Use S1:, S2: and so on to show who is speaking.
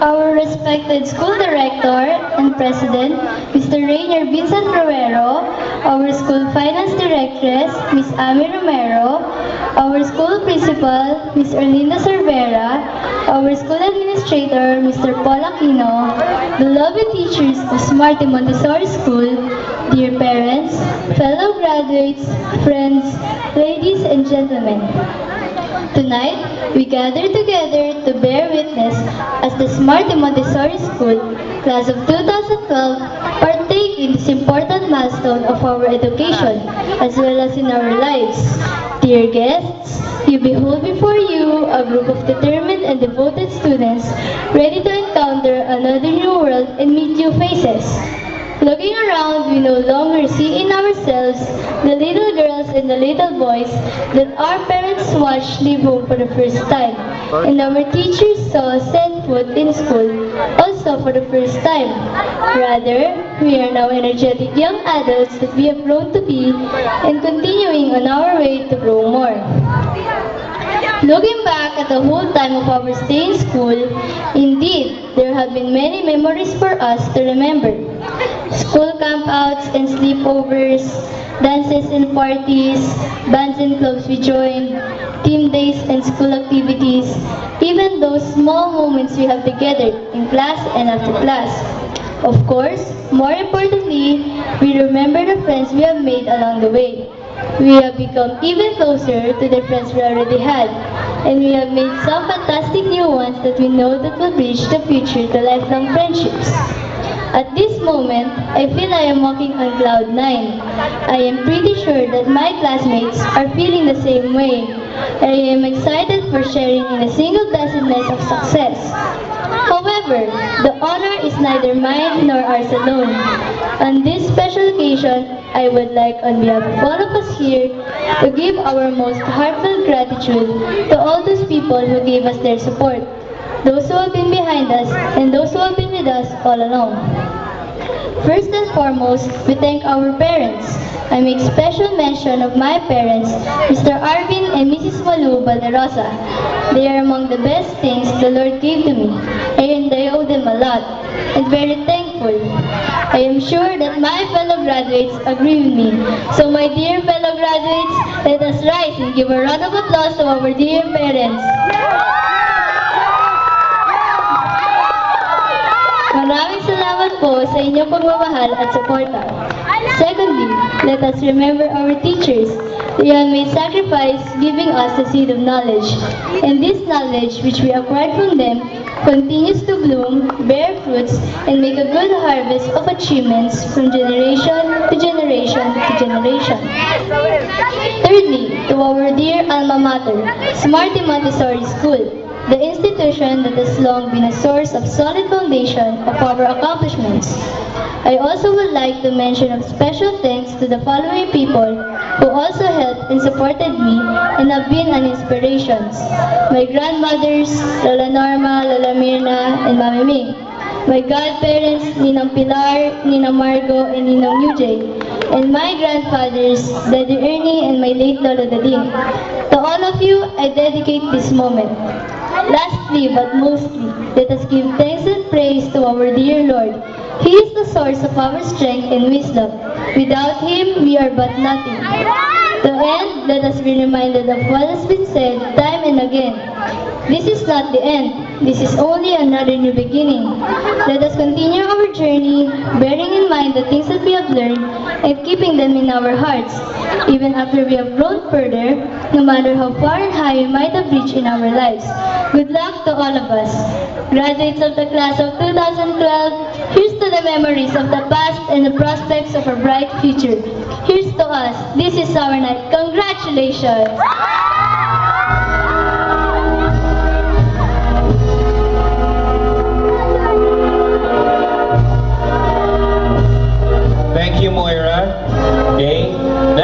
S1: Our respected school director and president, Mr. Rainier Vincent Romero, our school finance directress, Ms. Amy Romero, our school principal, Ms. Erlinda Cervera, our school administrator, Mr. Paul Aquino, beloved teachers of Smarty Montessori School, dear parents, fellow graduates, friends, ladies and gentlemen. Tonight, we gather together to bear witness as the Smarty Montessori School, class of 2012, partake in this important milestone of our education, as well as in our lives. Dear guests, you behold before you a group of determined and devoted students ready to encounter another new world and meet new faces. Looking around, we no longer see in ourselves the little girls and the little boys that our parents watched leave home for the first time, and our teachers saw set foot in school also for the first time. Rather, we are now energetic young adults that we have grown to be and continuing on our way to grow more. Looking back at the whole time of our stay in school, indeed, there have been many memories for us to remember. School campouts and sleepovers, dances and parties, bands and clubs we joined, team days and school activities, even those small moments we have together in class and after class. Of course, more importantly, we remember the friends we have made along the way. We have become even closer to the friends we already had, and we have made some fantastic new ones that we know that will bridge the future to lifelong friendships. At this moment, I feel I am walking on cloud 9. I am pretty sure that my classmates are feeling the same way. I am excited for sharing in a single blessedness of success. However, the honor is neither mine nor ours alone. On this special occasion, I would like, on behalf of all of us here, to give our most heartfelt gratitude to all those people who gave us their support, those who have been behind us, and those who have been with us all along. First and foremost, we thank our parents. I make special mention of my parents, Mr. Arvin and Mrs. Malu Balderosa. They are among the best things the Lord gave to me, and I owe them a lot, and very thankful. I am sure that my fellow graduates agree with me. So my dear fellow graduates, let us rise and give a round of applause to our dear parents. Maraming salamat po sa inyong pagmamahal at suporta. Secondly, let us remember our teachers. They have made sacrifice giving us the seed of knowledge. And this knowledge which we acquired from them continues to bloom, bear fruits, and make a good harvest of achievements from generation to generation to generation. Thirdly, to our dear alma mater, Smarty Montessori School, the institution that has long been a source of solid foundation of our accomplishments. I also would like to mention a special thanks to the following people who also helped and supported me and have been an inspiration. My grandmothers, Lola Norma, Lola Mirna, and Mami Ming. My godparents, Ninang Pilar, Ninang Margo, and Ninang Yujay. And my grandfathers, Daddy Ernie, and my late Lolo Dading. To all of you, I dedicate this moment. Lastly, but mostly, let us give thanks and praise to our dear Lord. He is the source of our strength and wisdom. Without Him, we are but nothing. To end, let us be reminded of what has been said time and again. This is not the end. This is only another new beginning. Let us continue our journey, bearing in mind the things that we have learned and keeping them in our hearts. Even after we have grown further, no matter how far and high we might have reached in our lives. Good luck to all of us. Graduates of the class of 2012, here's to the memories of the past and the prospects of a bright future. Here's to us. This is our night. Congratulations!